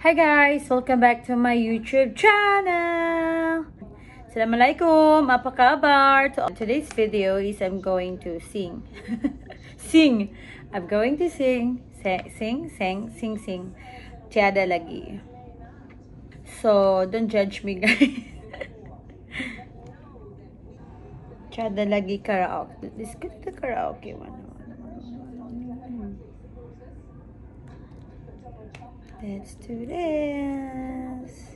Hi guys! Welcome back to my YouTube channel! Assalamualaikum! Apa kabar? Today's video is I'm going to sing. Sing! I'm going to sing. Sing. Tiada lagi. So, don't judge me guys. Tiada lagi karaoke. Let's go to the karaoke one. Let's do this.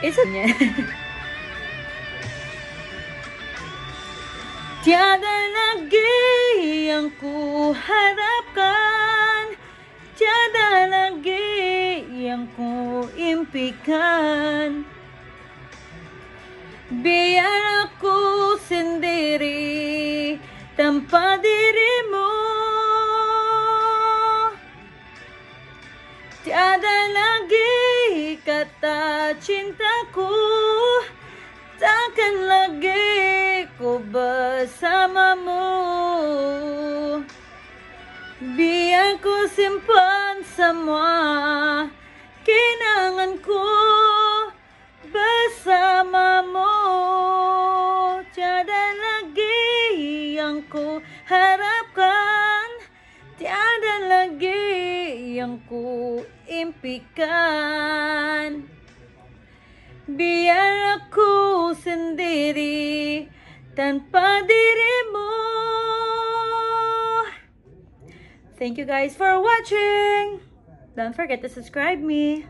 It's a Tiada lagi yang ku harapkan, tiada lagi yang ku impikan. Biar aku sendiri tanpa dirimu. Tiada lagi kata cintaku, takkan lagi ku bersamamu. Biar ku simpan semua kenanganku bersamamu. Tiada lagi yang ku harapkan, tiada lagi yang ku impikan. Biar aku sendiri tanpa dirimu. Thank you guys for watching. Don't forget to subscribe me.